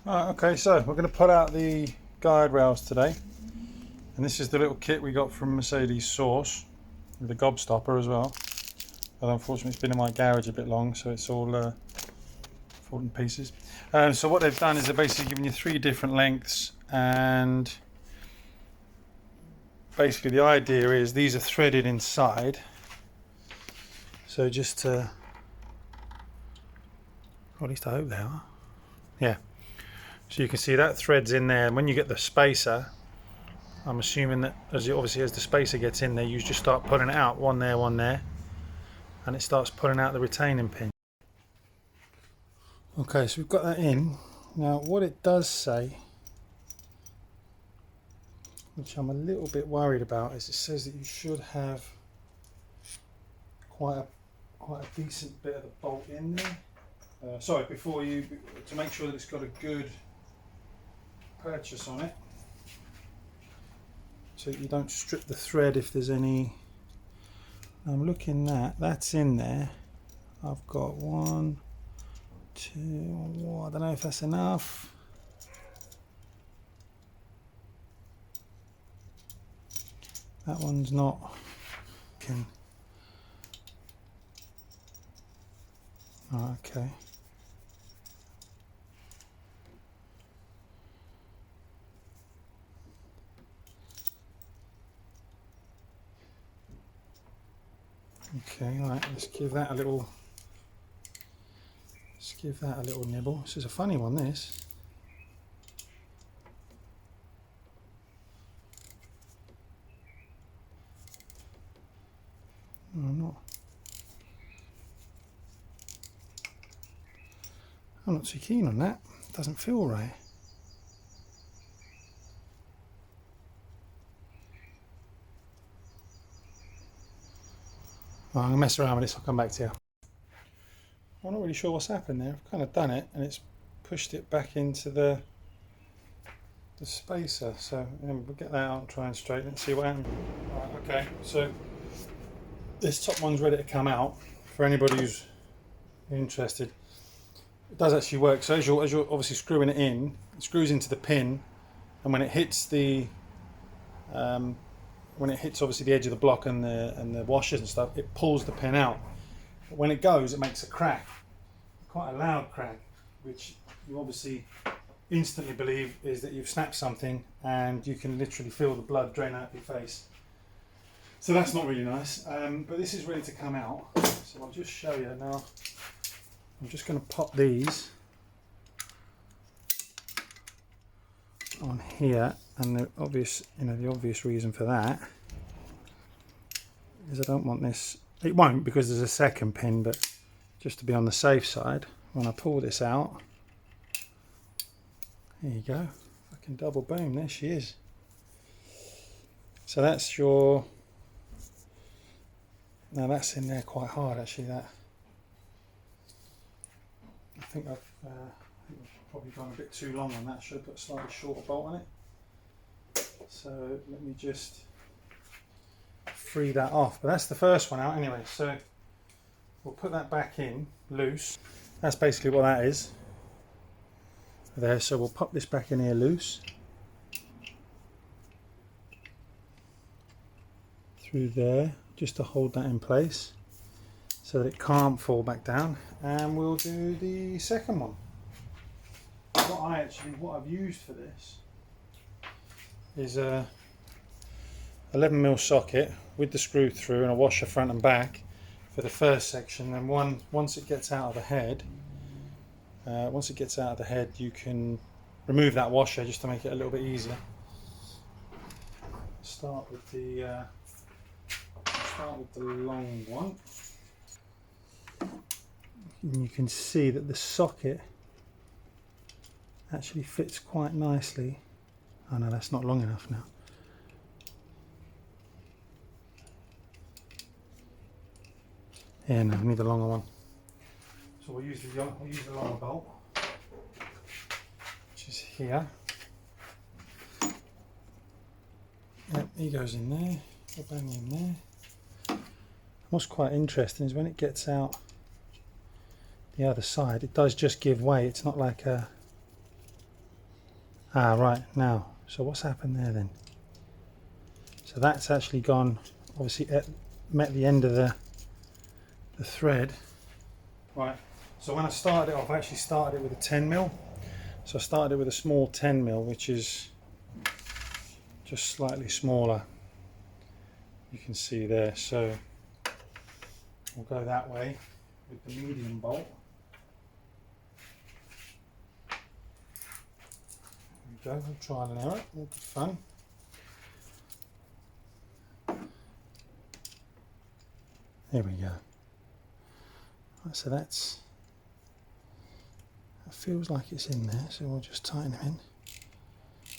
Right, okay, so we're going to put out the guide rails today, and this is the little kit we got from Mercedes Source with the gobstopper as well. But unfortunately it's been in my garage a bit long, so it's all fallen to pieces. So what they've done is they're basically given you 3 different lengths, and basically the idea is these are threaded inside. So just to, or at least I hope they are. Yeah. So you can see that thread's in there, and when you get the spacer, I'm assuming that as the spacer gets in there, you just start pulling it out, one there, and it starts pulling out the retaining pin. Okay, so we've got that in. Now what it does say, which I'm a little bit worried about, is it says that you should have quite a decent bit of the bolt in there. To make sure that it's got a good purchase on it, so you don't strip the thread if there's any. I'm looking that's in there. I've got 1, 2, I don't know if that's enough. That one's not. Oh, okay. Okay, right, let's give that a little nibble. This is a funny one, this. I'm not too keen on that. It doesn't feel right. Well, I'm going to mess around with this, I'll come back to you. I'm not really sure what's happened there. I've kind of done it and it's pushed it back into the spacer. So we'll get that out and try and straighten it and see what happens. Right, okay, so this top one's ready to come out for anybody who's interested. It does actually work. So as you're obviously screwing it in, it screws into the pin, and when it hits obviously the edge of the block and the washers and stuff, it pulls the pin out. But when it goes, it makes a crack, quite a loud crack, which you obviously instantly believe is that you've snapped something, and you can literally feel the blood drain out your face. So that's not really nice, but this is ready to come out. So I'll just show you now. I'm just going to pop these on here, and the obvious reason for that is I don't want this. It won't, because there's a second pin, but just to be on the safe side, when I pull this out, there you go. I can double boom. There she is. So that's your. Now that's in there quite hard, actually. That. I think I've probably gone a bit too long on that. Should have put a slightly shorter bolt on it. So let me just free that off. But that's the first one out anyway. So we'll put that back in loose. That's basically what that is. There. So we'll pop this back in here loose. Through there, just to hold that in place, so that it can't fall back down. And we'll do the second one. What I've used for this is a 11mm socket with the screw through and a washer front and back for the first section. And once it gets out of the head, you can remove that washer just to make it a little bit easier. Start with the long one. And you can see that the socket actually fits quite nicely. Oh no, that's not long enough now. Yeah, no, we need a longer one. So we'll use the longer bolt, which is here. Yep, he goes in there. I'll bang in there. What's quite interesting is when it gets out the other side, it does just give way. It's not like a Right, now, so what's happened there then? So that's actually gone, obviously met the end of the thread. Right, so when I started it off, I actually started it with a 10mm. So I started it with a small 10mm, which is just slightly smaller. You can see there, so we'll go that way with the medium bolt. There we go, we'll trial and error, all good fun. There we go. Right, so that feels like it's in there, so we'll just tighten them in.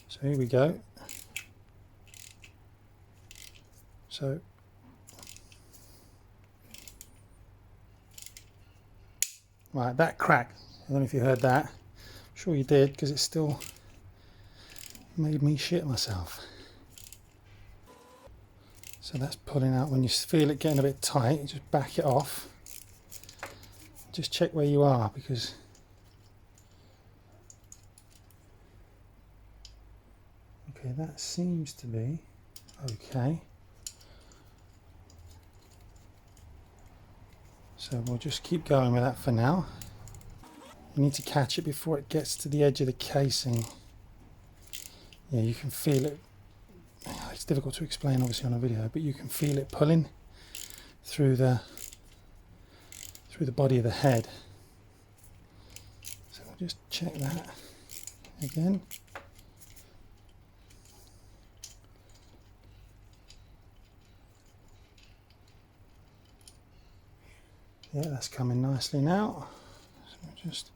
So here we go. So right, that crack, I don't know if you heard that. I'm sure you did, because it still made me shit myself. So that's pulling out. When you feel it getting a bit tight, you just back it off. Just check where you are, because okay, that seems to be okay. So we'll just keep going with that for now. You need to catch it before it gets to the edge of the casing. Yeah, you can feel it. It's difficult to explain obviously on a video, but you can feel it pulling through the body of the head. So we'll just check that again. Yeah, that's coming nicely now. So we'll just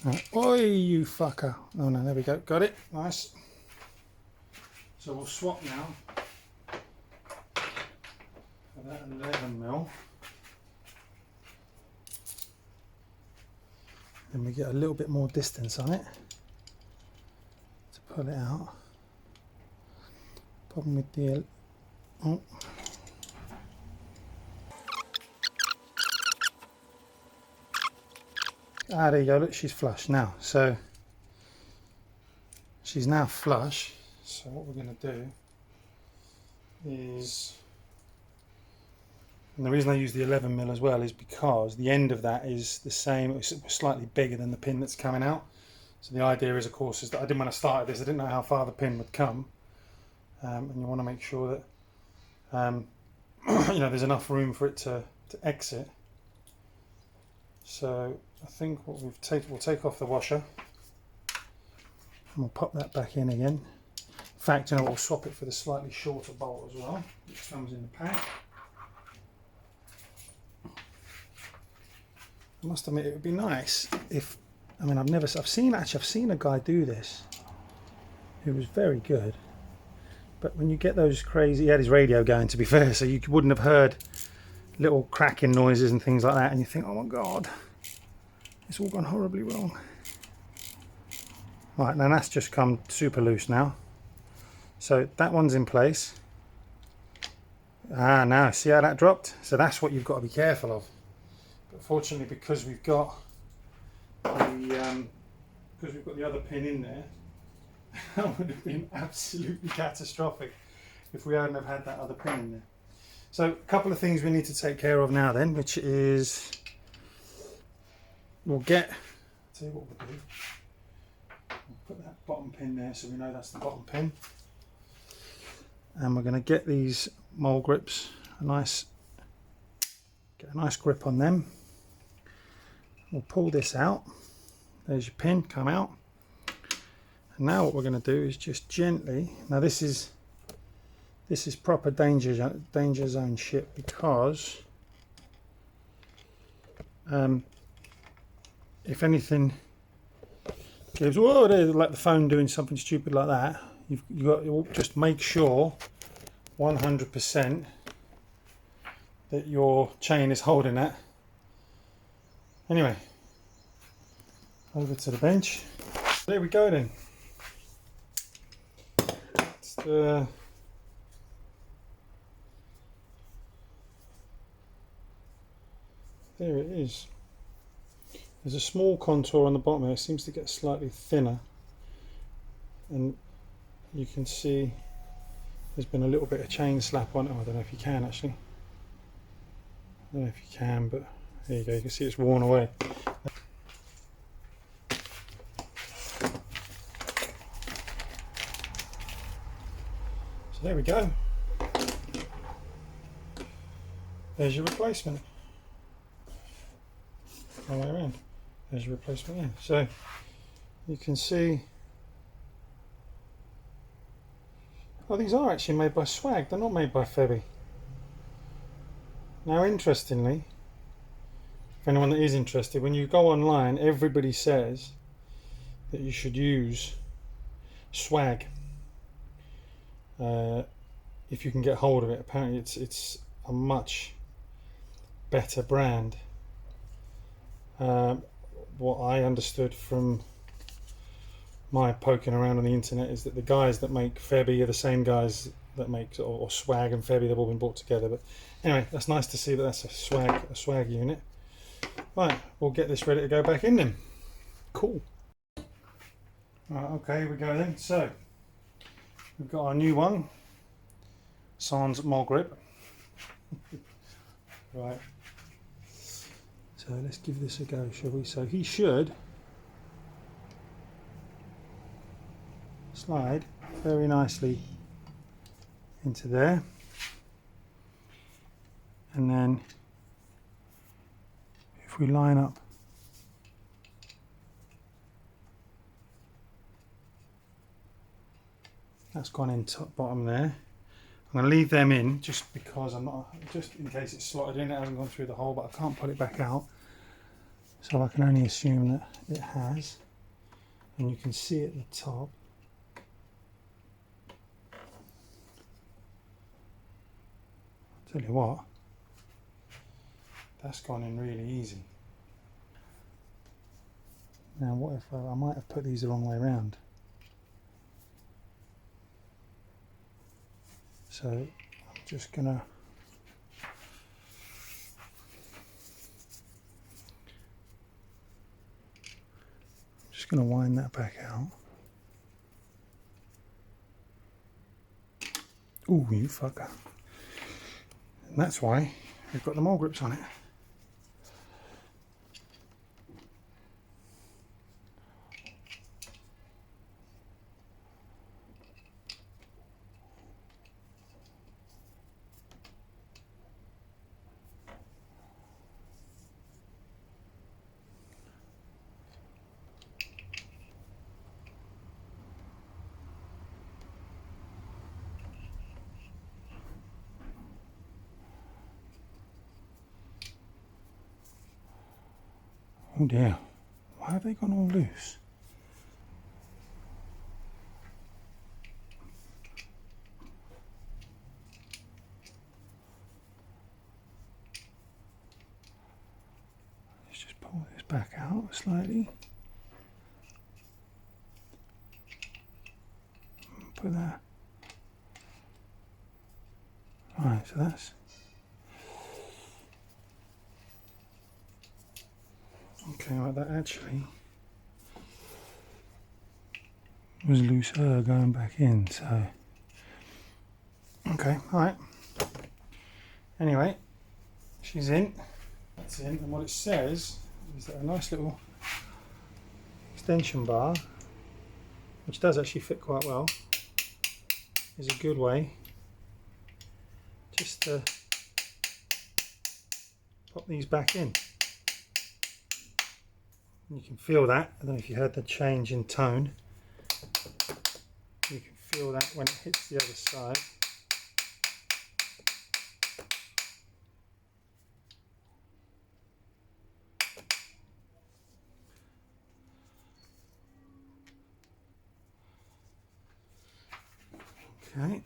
right. Oi, you fucker. Oh no, there we go. Got it. Nice. So we'll swap now for that 11mm. Then we get a little bit more distance on it to pull it out. Problem with the oh. There you go, look, she's flush now. So she's now flush. So what we're going to do is, and the reason I use the 11mm as well is because the end of that is the same, it's slightly bigger than the pin that's coming out. So the idea is, of course, is that I didn't, when I started this, I didn't know how far the pin would come. And you want to make sure that you know, there's enough room for it to exit. So I think what we'll take off the washer and we'll pop that back in again. In fact, you know, we'll swap it for the slightly shorter bolt as well, which comes in the pack. I must admit, it would be nice if, I mean, I've seen a guy do this who was very good, but when you get those crazy, he had his radio going, to be fair, so you wouldn't have heard little cracking noises and things like that, and you think, oh my god, it's all gone horribly wrong. Right, now that's just come super loose now. So that one's in place. Now see how that dropped? So that's what you've got to be careful of. But fortunately, because we've got the other pin in there, that would have been absolutely catastrophic if we hadn't have had that other pin in there. So a couple of things we need to take care of now then, which is I'll tell you what we'll do. We'll put that bottom pin there so we know that's the bottom pin. And we're going to get these mole grips, get a nice grip on them. We'll pull this out. There's your pin, come out. And now what we're going to do is just gently, now this is proper danger zone shit, because if anything goes, whoa, like the phone doing something stupid like that, you've got to just make sure 100% that your chain is holding that. Anyway, over to the bench. There we go then. There it is. There's a small contour on the bottom here. It seems to get slightly thinner, and you can see there's been a little bit of chain slap on it. I don't know if you can actually. I don't know if you can, but there you go. You can see it's worn away. So there we go. There's your replacement. All the way around. There's your replacement there. So you can see. Oh, these are actually made by Swag. They're not made by Febby. Now, interestingly, for anyone that is interested, when you go online, everybody says that you should use Swag if you can get hold of it. Apparently, it's a much better brand. What I understood from my poking around on the internet is that the guys that make Febby are the same guys that make or Swag and Febby. They've all been brought together. But anyway, that's nice to see that that's a Swag unit. Right, we'll get this ready to go back in then. Cool. Right, okay, here we go then. So we've got our new one, sans mole grip. Right. So let's give this a go, shall we? So he should slide very nicely into there, and then if we line up that's gone in top bottom there. I'm going to leave them in just because just in case it's slotted in, it hasn't gone through the hole, but I can't pull it back out, so I can only assume that it has. And you can see at the top tell you what, that's gone in really easy. Now what if I might have put these the wrong way around. So I'm just gonna wind that back out. Ooh, you fucker. And that's why we've got the mole grips on it. Oh dear, why have they gone all loose? Let's just pull this back out slightly. Put that. Right, so that's okay. Like that actually was looser going back in, so okay, all right. Anyway, she's in. That's in, and what it says is that a nice little extension bar, which does actually fit quite well, is a good way just to pop these back in. You can feel that. I don't know if you heard the change in tone. You can feel that when it hits the other side. Okay.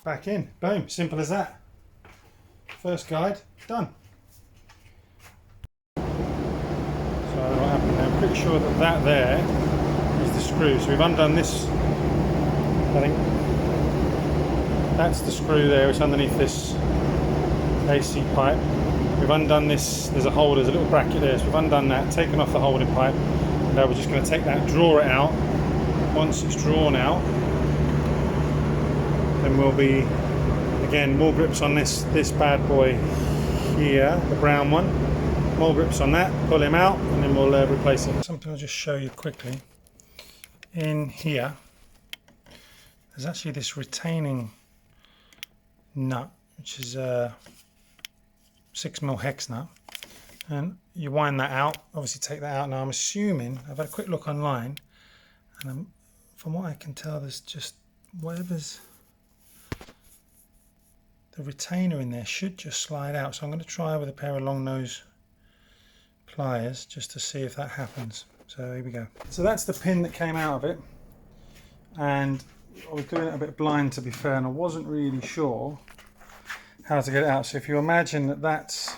Back in. Boom. Simple as that. First guide done. What happened there? I'm pretty sure that there is the screw. So we've undone this. I think that's the screw there. It's underneath this AC pipe. We've undone this, there's a hole, there's a little bracket there, so we've undone that, taken off the holding pipe. Now we're just going to take that, draw it out. Once it's drawn out, then we'll be, again, more grips on this bad boy here, the brown one. More grips on that, pull him out, and then we'll replace it. Something I'll just show you quickly. In here, there's actually this retaining nut, which is a 6mm hex nut, and you wind that out. Obviously take that out. Now I'm assuming, I've had a quick look online, and from what I can tell, there's just whatever's the retainer in there should just slide out. So I'm going to try with a pair of long nose pliers just to see if that happens. So here we go. So that's the pin that came out of it, and I was doing it a bit blind, to be fair, and I wasn't really sure how to get it out. So if you imagine that that's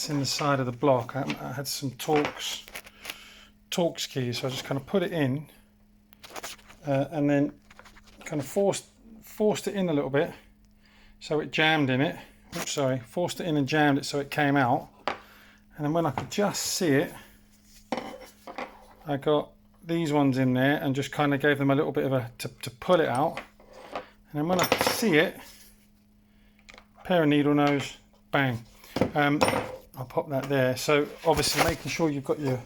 in the side of the block, I had some Torx keys, so I just kind of put it in and then kind of forced it in a little bit so it jammed in it. Oops, sorry, forced it in and jammed it so it came out. And then when I could just see it, I got these ones in there and just kind of gave them a little bit of a to pull it out. And then when I could see it, pair of needle nose, bang. I'll pop that there. So obviously making sure you've got your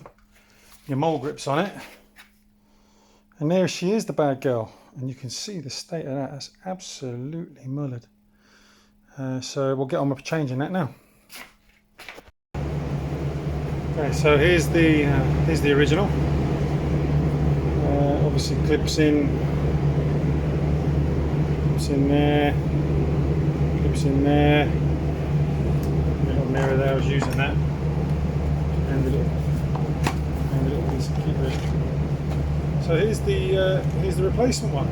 mole grips on it. And there she is, the bad girl. And you can see the state of that. That's absolutely mullered. So we'll get on with changing that now. Okay, so here's the original. Obviously clips in there, clips in there. Little mirror there, I was using that, and a little piece of kit there. So here's the replacement one,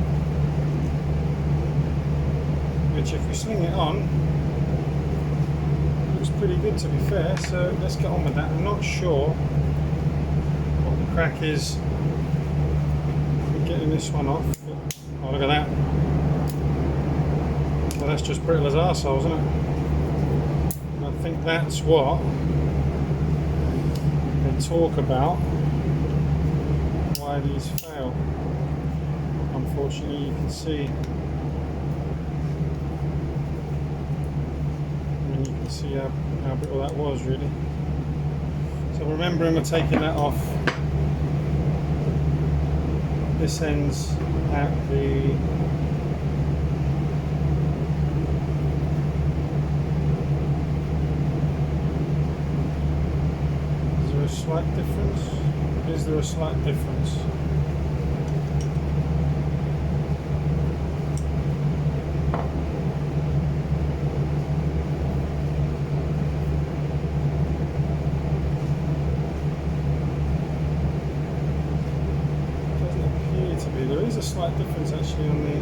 which if we sling it on, looks pretty good, to be fair. So let's get on with that. I'm not sure what the crack is with getting this one off. Oh, look at that. Well, that's just brittle as arsehole, isn't it? And I think that's what they talk about, why these fail. Unfortunately, you can see, you can see how brittle that was, really. So remembering we're taking that off, this ends at the slight difference? Is there a slight difference? Doesn't appear to be. There is a slight difference actually on the.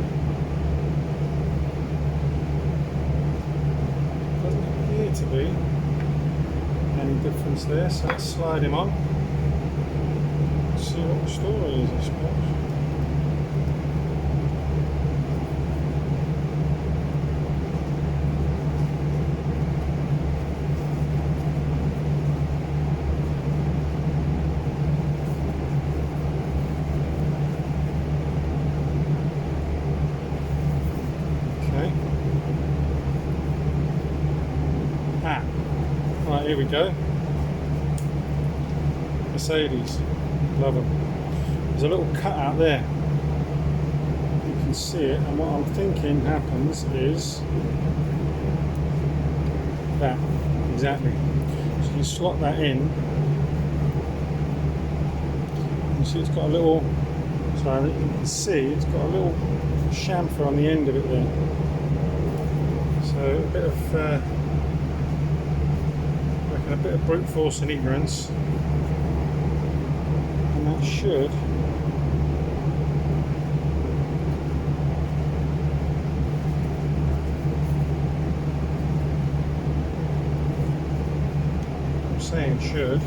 Doesn't appear to be any difference there, so let's slide him on. See what the story is, I suppose. Okay. Right, here we go. Mercedes, love them. There's a little cut out there. You can see it, and what I'm thinking happens is that, exactly. So you slot that in. You see it's got a little, sorry, you can see it's got a little chamfer on the end of it there. So a bit of a bit of brute force and ignorance, and that should I'm saying should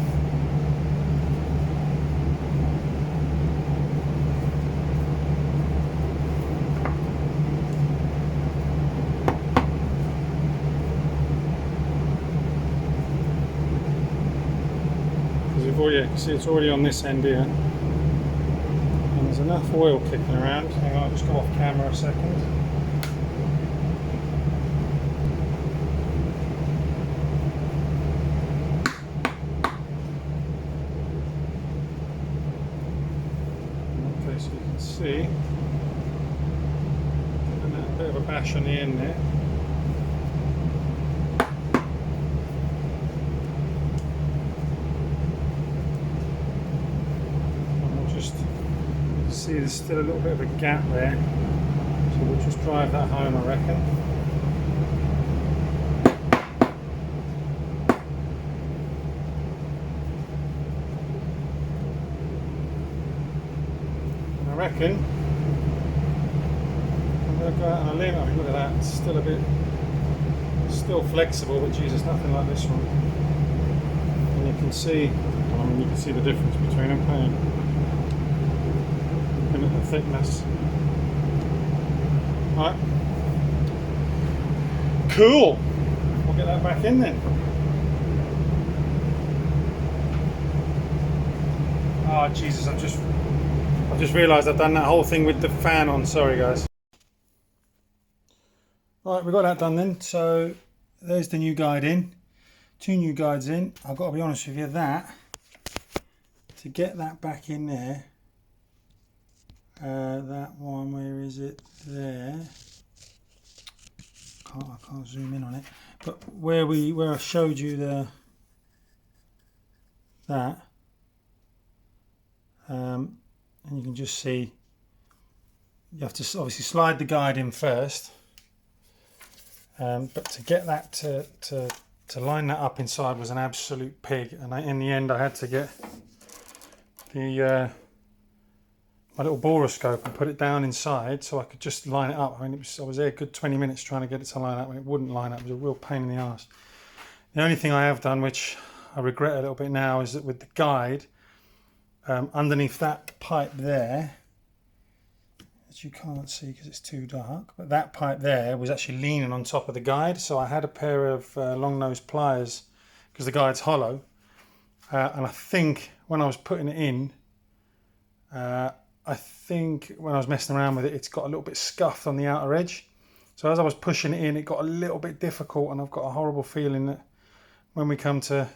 for you. You can see it's already on this end here. And there's enough oil kicking around. Hang on, I'll just go off camera a second. Okay, so you can see, giving that a bit of a bash on the end there. See, there's still a little bit of a gap there, so we'll just drive that home, I reckon. And I reckon I'm going to go out on a limb. I mean, look at that, it's still a bit, still flexible, but Jesus, nothing like this one. And you can see, I mean, you can see the difference between them, can't you? The thickness. Alright. Cool. We'll get that back in then. Oh Jesus, I've just realised I've done that whole thing with the fan on. Sorry guys. Alright, we've got that done then. So there's the new guide in. 2 new guides in. I've got to be honest with you, that to get that back in there, that one, where is it? There. I can't zoom in on it. But where I showed you that, and you can just see you have to obviously slide the guide in first. But to get that to line that up inside was an absolute pig, and in the end I had to get the my little boroscope and put it down inside so I could just line it up. I mean, I was there a good 20 minutes trying to get it to line up, and it wouldn't line up. It was a real pain in the arse. The only thing I have done, which I regret a little bit now, is that with the guide, underneath that pipe there, which you can't see because it's too dark, but that pipe there was actually leaning on top of the guide, so I had a pair of long nose pliers because the guide's hollow, and I think when I was putting it in, I think when I was messing around with it, it's got a little bit scuffed on the outer edge. So as I was pushing it in, it got a little bit difficult, and I've got a horrible feeling that when we come to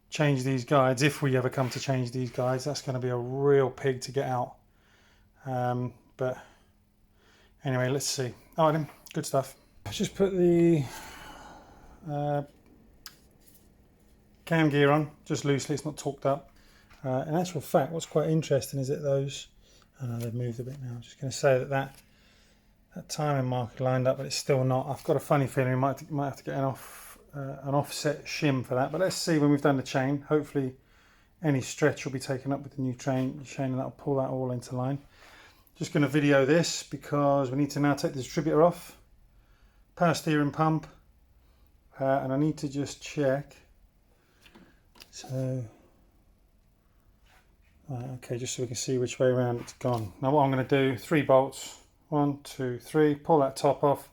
change these guides, if we ever come to change these guides, that's going to be a real pig to get out. But anyway, let's see. All right then, good stuff. I've just put the cam gear on, just loosely, it's not torqued up. In actual fact, what's quite interesting is that those, I know they've moved a bit now, I'm just going to say that timing marker lined up, but it's still not. I've got a funny feeling we might have to get an offset shim for that, but let's see when we've done the chain. Hopefully any stretch will be taken up with the new chain, and that'll pull that all into line. Just going to video this because we need to now take the distributor off, power steering pump, and I need to just check. So okay, just so we can see which way around it's gone. Now what I'm going to do, 3 bolts, 1, 2, 3, pull that top off,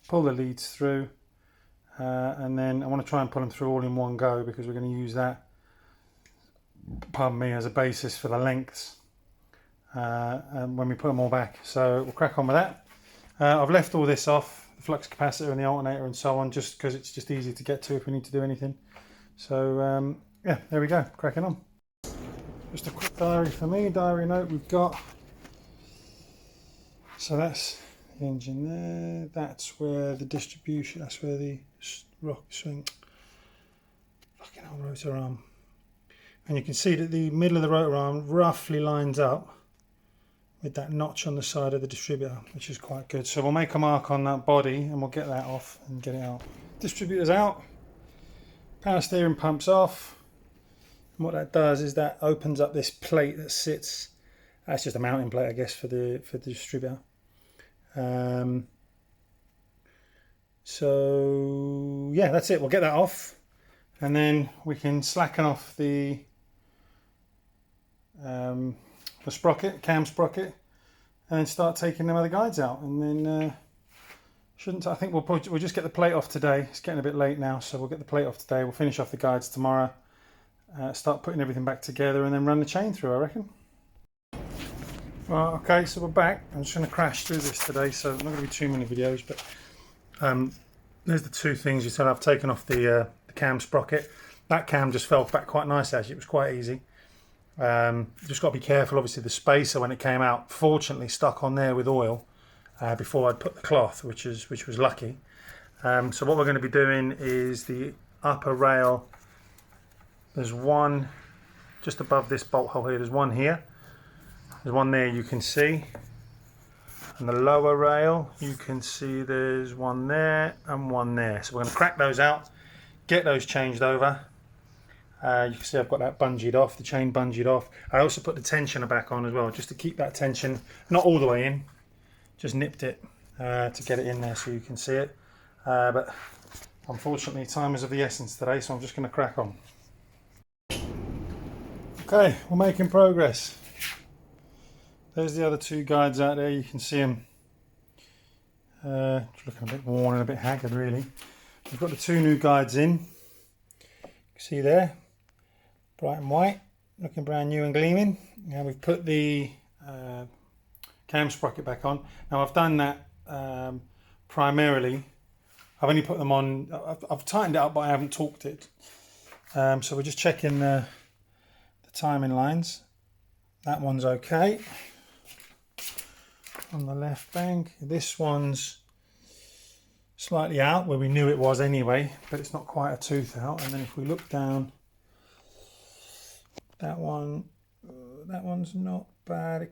pull the leads through, and then I want to try and pull them through all in one go because we're going to use that, pardon me, as a basis for the lengths and when we put them all back. So we'll crack on with that. I've left all this off, the flux capacitor and the alternator and so on, just because it's just easy to get to if we need to do anything. So yeah, there we go, cracking on. Just a quick diary for me, diary note we've got. So that's the engine there, that's where the distribution, that's where the rock swing, fucking old rotor arm. And you can see that the middle of the rotor arm roughly lines up with that notch on the side of the distributor, which is quite good. So we'll make a mark on that body and we'll get that off and get it out. Distributor's out, power steering pump's off. And what that does is that opens up this plate that sits, that's just a mounting plate I guess for the distributor. So yeah, that's it, we'll get that off and then we can slacken off the sprocket, cam sprocket, and then start taking them other guides out. And then I think we'll just get the plate off today. It's getting a bit late now, so we'll get the plate off today. We'll finish off the guides tomorrow, start putting everything back together and then run the chain through, I reckon. Well, okay, so we're back. I'm just going to crash through this today, so not going to be too many videos, but there's the two things you said. I've taken off the cam sprocket. That cam just fell back quite nice, actually. It was quite easy. Just got to be careful, obviously the spacer when it came out fortunately stuck on there with oil before I'd put the cloth, which was lucky. So what we're going to be doing is the upper rail. There's one just above this bolt hole here. There's one here. There's one there you can see. And the lower rail you can see there's one there and one there. So we're going to crack those out, get those changed over. You can see I've got that bungeed off, the chain bungeed off. I also put the tensioner back on as well, just to keep that tension, not all the way in, just nipped it to get it in there so you can see it. But unfortunately time is of the essence today, so I'm just going to crack on. Okay, we're making progress. There's the other two guides out there, you can see them. Looking a bit worn and a bit haggard really. We've got the two new guides in. You can see there. Bright and white, looking brand new and gleaming. Now we've put the cam sprocket back on. Now I've done that primarily. I've only put them on, I've tightened it up but I haven't torqued it. So we're just checking the timing lines. That one's okay. On the left bank, this one's slightly out where we knew it was anyway, but it's not quite a tooth out. And then if we look down, that one's not bad. It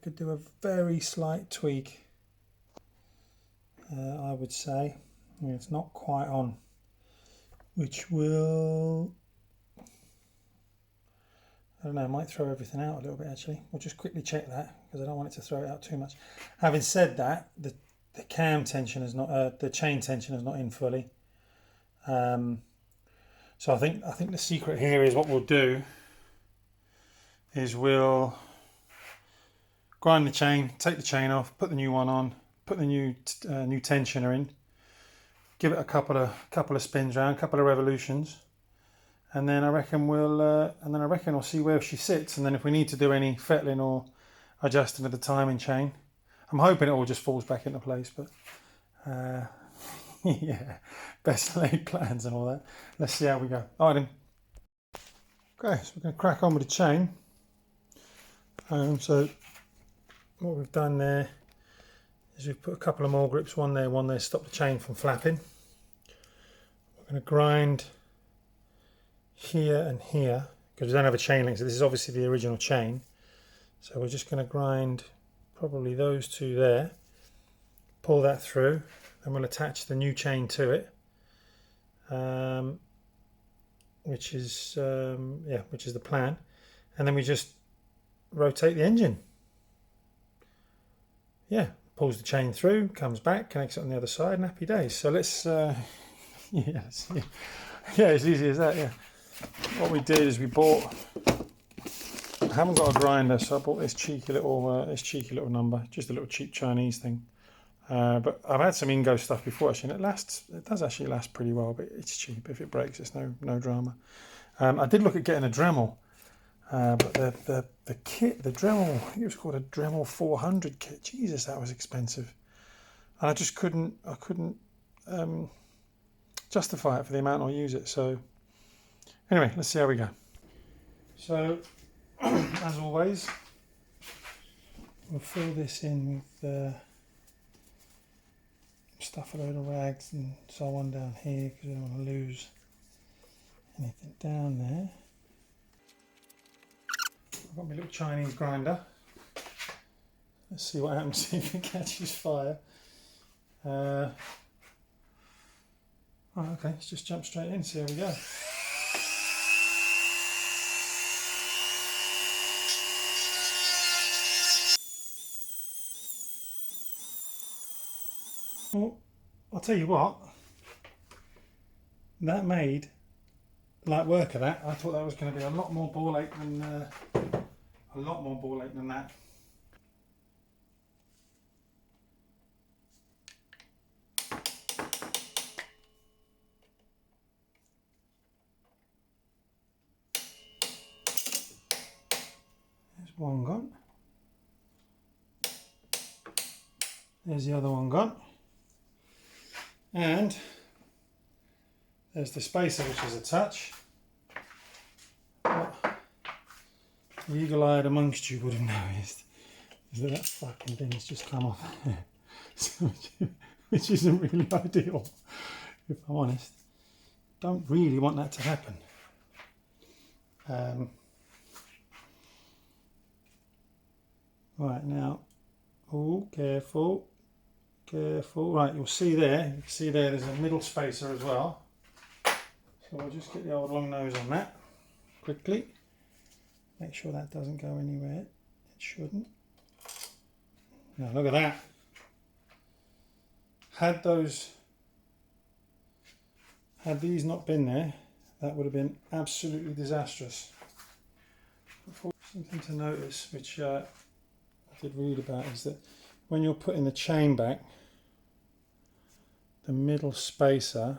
could do a very slight tweak, I would say. Yeah, it's not quite on, which will, I don't know, might throw everything out a little bit actually. We'll just quickly check that because I don't want it to throw it out too much. Having said that, the cam tension is not, the chain tension is not in fully. So I think the secret here is what we'll do is we'll grind the chain, take the chain off, put the new one on, put the new tensioner in, give it a couple of spins round, a couple of revolutions, and then I reckon we'll see where she sits. And then if we need to do any fettling or adjusting of the timing chain, I'm hoping it all just falls back into place. But yeah, best laid plans and all that. Let's see how we go. All right then. Okay, so we're going to crack on with the chain. So what we've done there is we've put a couple of more grips, one there, stop the chain from flapping. We're going to grind here and here because we don't have a chain link, so this is obviously the original chain. So we're just going to grind probably those two there, pull that through, and we'll attach the new chain to it, which is the plan. And then we just rotate the engine. Yeah, pulls the chain through, comes back, connects it on the other side, and happy days. So let's yeah, it's easy as that. Yeah, what we did is we bought, I haven't got a grinder, so I bought this cheeky little number, just a little cheap Chinese thing. But I've had some Ingo stuff before actually, and it does actually last pretty well, but it's cheap. If it breaks, it's no drama. I did look at getting a Dremel, but the kit, the Dremel, I think it was called a Dremel 400 kit. Jesus, that was expensive, and I just couldn't justify it for the amount I'll use it. So anyway, let's see how we go. So as always, we'll fill this in with stuff a load of rags and so on down here because we don't want to lose anything down there. I've got my little Chinese grinder. Let's see what happens if it catches fire. Oh, okay, let's just jump straight in, see how we go. Well, I'll tell you what, that made light work of that. I thought that was going to be a lot more ball ache than that. one gone. There's the other one gone. And there's the spacer, which is a touch. What the eagle-eyed amongst you would have noticed is that that fucking thing's just come off. Which isn't really ideal, if I'm honest. Don't really want that to happen. Right now, oh, careful, careful. Right, you'll see there. You can see there's a middle spacer as well. So we'll just get the old long nose on that quickly. Make sure that doesn't go anywhere. It shouldn't. Now look at that. Had these not been there, that would have been absolutely disastrous. Something to notice, which I did read about, is that when you're putting the chain back, the middle spacer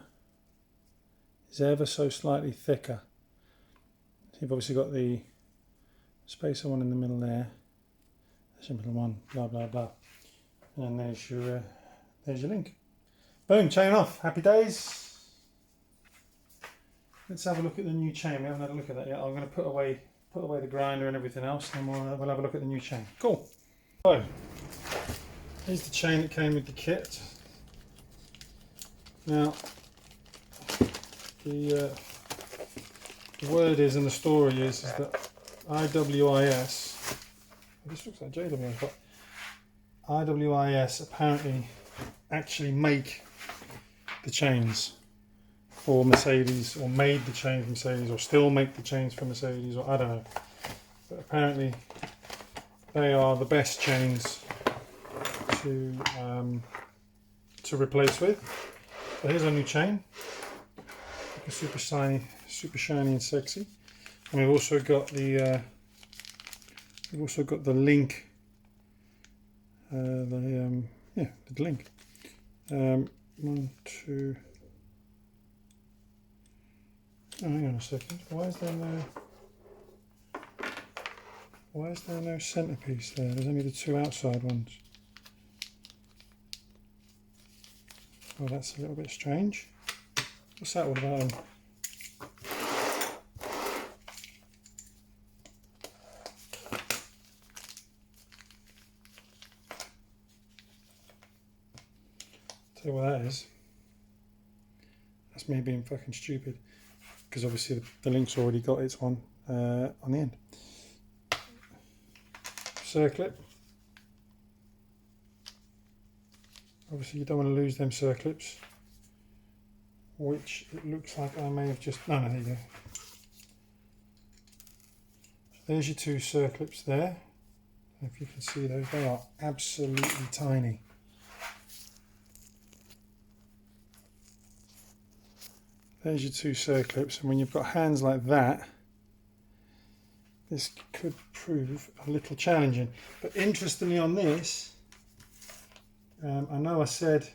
is ever so slightly thicker. You've obviously got the spacer one in the middle there. There's your middle one, blah blah blah, and there's your link. Boom, chain off. Happy days. Let's have a look at the new chain. We haven't had a look at that yet. I'm going to put away the grinder and everything else, and we'll have a look at the new chain. Cool. So here's the chain that came with the kit. Now the word is, and the story is that IWIS. This looks like JWIS, but IWIS apparently actually make the chains for Mercedes, or made the chains for Mercedes, or still make the chains for Mercedes, or I don't know. But apparently they are the best chains to replace with. So here's our new chain. Super shiny and sexy. And we've also got the link. The link. 1, 2. Oh, hang on a second. Why is there no centerpiece there? There's only the 2 outside ones. Oh, that's a little bit strange. What's that all about? Tell you what that is. That's me being fucking stupid, because obviously the link's already got its one on the end. Circlip. Obviously you don't want to lose them circlips, which it looks like I may have just... No, there you go. So there's your 2 circlips there. If you can see those, they are absolutely tiny. There's your 2 circlips, and when you've got hands like that, this could prove a little challenging. But interestingly on this, I know I said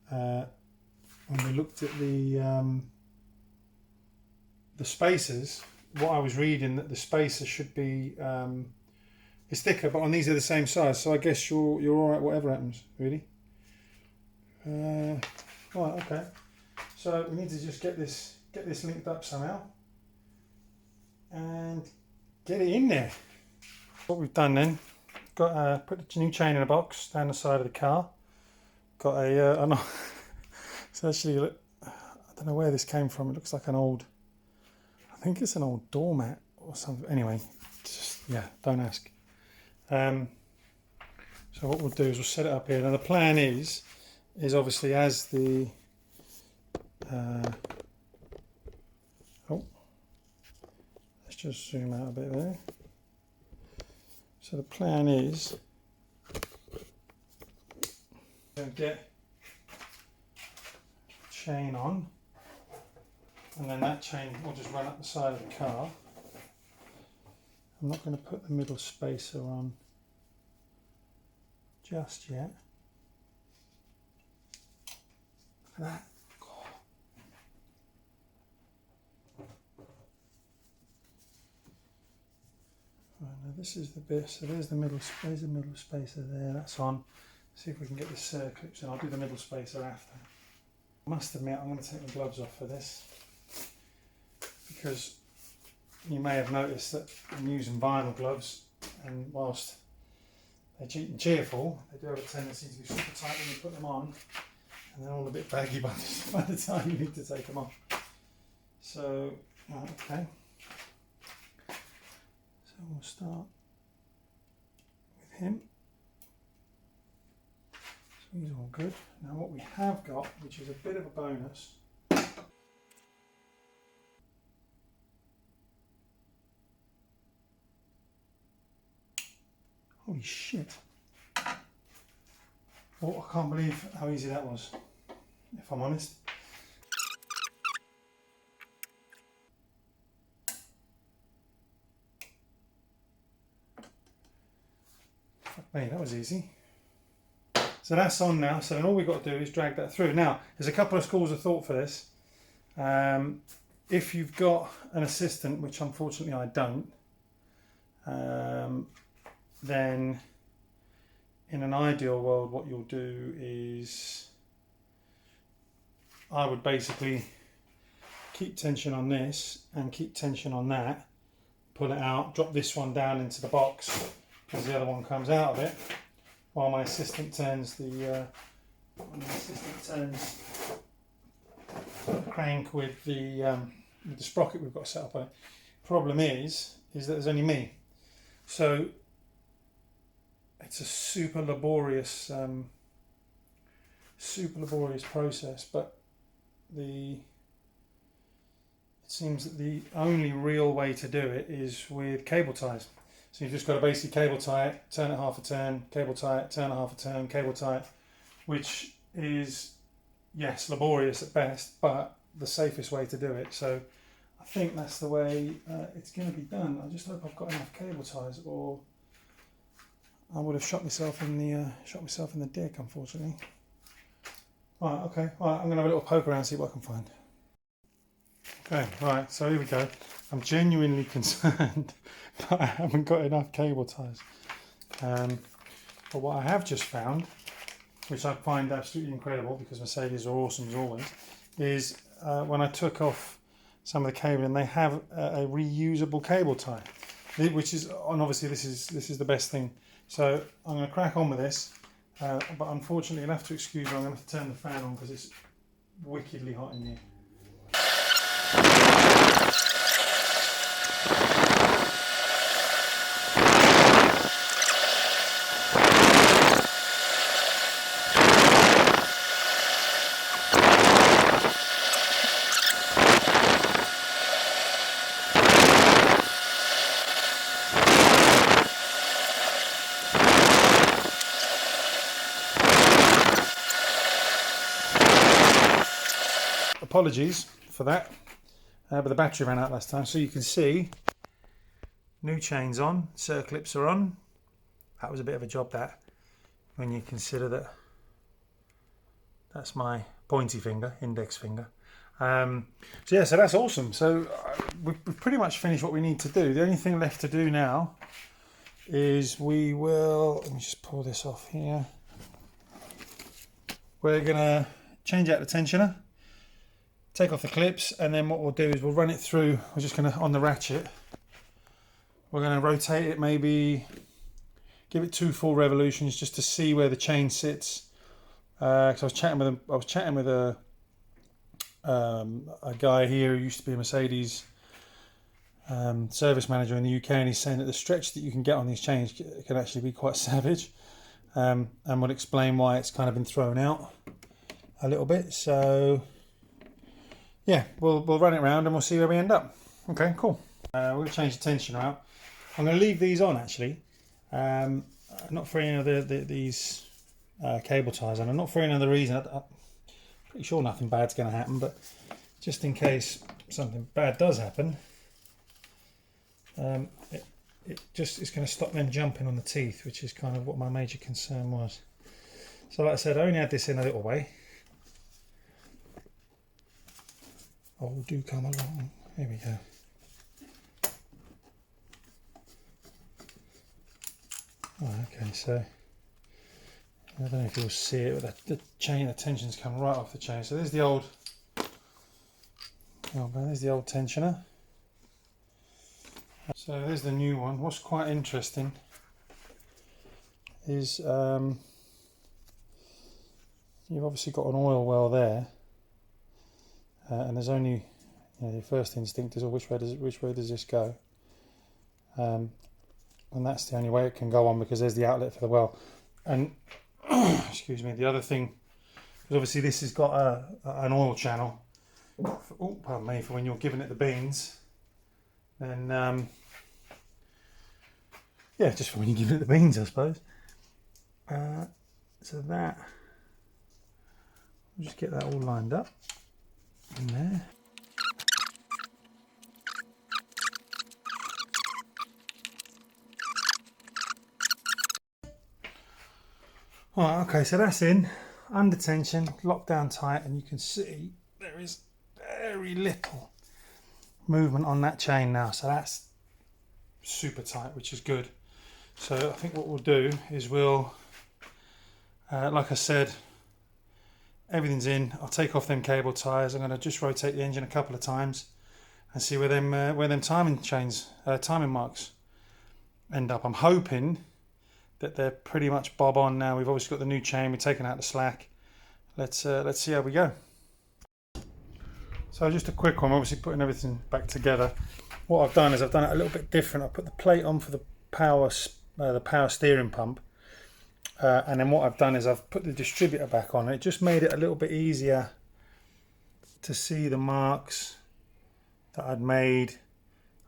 when we looked at the spacers, what I was reading, that the spacer should be is thicker, but on these are the same size. So I guess you're all right whatever happens, really. Right, okay. So we need to just get this linked up somehow and get it in there. What we've done then, got put the new chain in a box down the side of the car. Got a it's actually, I don't know where this came from. It looks like an old, I think it's an old doormat or something. Anyway, just, yeah, don't ask. So what we'll do is we'll set it up here. Now the plan is obviously as the let's just zoom out a bit there. So the plan is to get chain on, and then that chain will just run up the side of the car. I'm not going to put the middle spacer on just yet. Look at that. Right, now this is the bit, so there's the middle spacer there, that's on. See if we can get the clips in. I'll do the middle spacer after. I must admit I'm going to take my gloves off for this, because you may have noticed that I'm using vinyl gloves, and whilst they're cheap and cheerful, they do have a tendency to be super tight when you put them on, and they're all a bit baggy by the time you need to take them off. So, okay. So we'll start with him. So he's all good. Now what we have got, which is a bit of a bonus, holy shit. Oh, I can't believe how easy that was, if I'm honest. Fuck me, that was easy. So that's on now, so then all we've got to do is drag that through. Now, there's a couple of schools of thought for this. If you've got an assistant, which unfortunately I don't, then in an ideal world what you'll do is, I would basically keep tension on this and keep tension on that, pull it out, drop this one down into the box as the other one comes out of it, while my assistant turns the crank with the sprocket we've got set up on it. Problem is that there's only me, so it's a super laborious process. But it seems that the only real way to do it is with cable ties. So you've just got to basically cable tie it, turn it half a turn, cable tie it, turn it half a turn, cable tie it, which is, yes, laborious at best, but the safest way to do it. So I think that's the way it's going to be done. I just hope I've got enough cable ties, or I would have shot myself in the dick, unfortunately. Right, okay, right, I'm going to have a little poke around and see what I can find. Okay, right, so here we go. I'm genuinely concerned that I haven't got enough cable ties. But what I have just found, which I find absolutely incredible because Mercedes are awesome as always, is when I took off some of the cabling, they have a reusable cable tie, which is, and obviously this is the best thing. So I'm going to crack on with this, but unfortunately you'll have to excuse me, I'm going to have to turn the fan on because it's wickedly hot in here. Apologies for that, but the battery ran out last time. So you can see new chains on, clips are on. That was a bit of a job, that, when you consider that that's my pointy finger, index finger. So yeah, so that's awesome. So we've pretty much finished what we need to do. The only thing left to do now is let me just pull this off here. We're gonna change out the tensioner, take off the clips, and then what we'll do is we'll run it through. We're just going to, on the ratchet, we're going to rotate it, maybe give it 2 full revolutions just to see where the chain sits. Because I was chatting with a guy here who used to be a Mercedes service manager in the UK, and he's saying that the stretch that you can get on these chains can actually be quite savage, and we'll explain why it's kind of been thrown out a little bit. So yeah, we'll run it around and we'll see where we end up. Okay, cool. We're going to change the tensioner out. I'm going to leave these on actually, not for any of these cable ties, and I'm not for any other reason. I'm pretty sure nothing bad's going to happen, but just in case something bad does happen, it's going to stop them jumping on the teeth, which is kind of what my major concern was. So like I said, I only had this in a little way. Oh, do come along. Here we go. Oh, okay, so I don't know if you'll see it, but the chain, the tension's come right off the chain. So there's the old, there's the old tensioner. So there's the new one. What's quite interesting is you've obviously got an oil well there, and there's only, your first instinct is, oh, which way does this go? And that's the only way it can go on, because there's the outlet for the well. And excuse me, the other thing is obviously this has got an oil channel for, pardon me, for when you're giving it the beans. Then yeah, just for when you're giving it the beans, I suppose. So that, we'll just get that all lined up in there. Alright, okay, so that's in, under tension, locked down tight, and you can see there is very little movement on that chain now, so that's super tight, which is good. So I think what we'll do is we'll, like I said, everything's in. I'll take off them cable ties. I'm going to just rotate the engine a couple of times and see where them timing chains, timing marks end up. I'm hoping that they're pretty much bob on now. We've obviously got the new chain, we've taken out the slack. Let's see how we go. So just a quick one, obviously putting everything back together. What I've done is I've done it a little bit different. I put the plate on for the power steering pump, and then what I've done is I've put the distributor back on. It just made it a little bit easier to see the marks that I'd made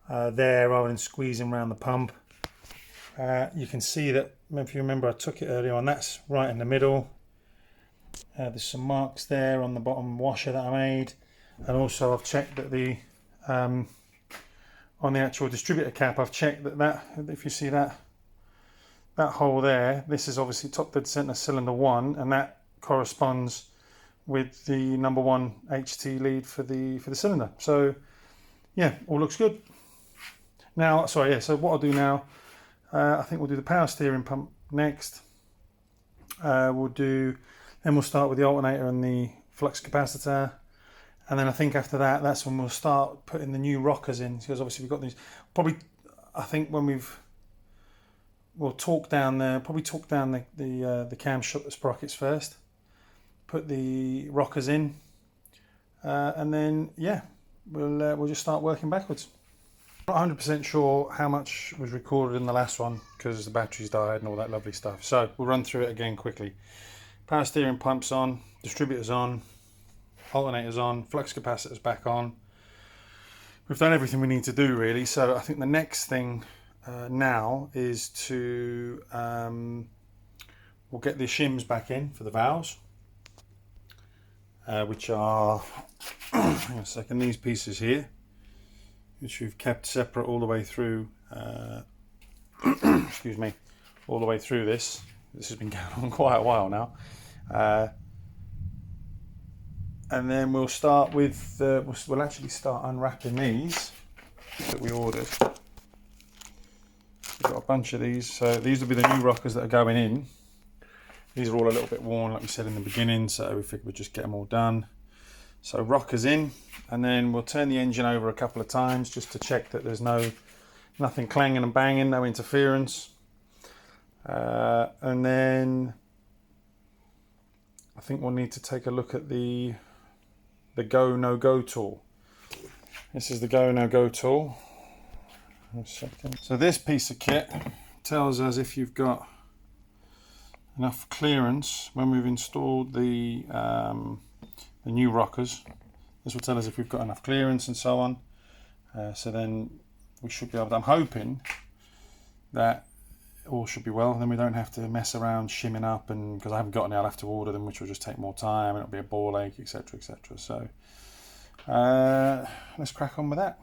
there, rather than squeezing around the pump. You can see that, if you remember, I took it earlier on, that's right in the middle. There's some marks there on the bottom washer that I made, and also I've checked that the on the actual distributor cap, I've checked that if you see that hole there, this is obviously top dead center cylinder 1, and that corresponds with the number 1 HT lead for the cylinder. So yeah, all looks good. Now, sorry, yeah. So what I'll do now, I think we'll do the power steering pump next. We'll start with the alternator and the flux capacitor, and then I think after that, that's when we'll start putting the new rockers in, because obviously we've got these. Probably, I think when we'll torque down the camshaft sprockets first, put the rockers in, and then yeah, we'll just start working backwards. Not 100% sure how much was recorded in the last one because the batteries died and all that lovely stuff. So we'll run through it again quickly. Power steering pump's on, distributor's on, alternator's on, flux capacitor's back on. We've done everything we need to do really. So I think the next thing now is to we'll get the shims back in for the valves, which are hang on a second, these pieces here, which we've kept separate all the way through. Excuse me, all the way through this. This has been going on quite a while now. And then we'll start with we'll actually start unwrapping these that we ordered. We've got a bunch of these, so these will be the new rockers that are going in. These are all a little bit worn, like we said in the beginning, so we figured we'd just get them all done. So rockers in, and then we'll turn the engine over a couple of times just to check that there's nothing clanging and banging, no interference. And then I think we'll need to take a look at the go no go tool. This is the go no go tool. A second. So this piece of kit tells us if you've got enough clearance when we've installed the new rockers. This will tell us if we've got enough clearance and so on. So then we should be able to, I'm hoping that all should be well, then we don't have to mess around shimming up, and because I haven't got any, I'll have to order them, which will just take more time and it'll be a ball ache, etc, etc. So let's crack on with that.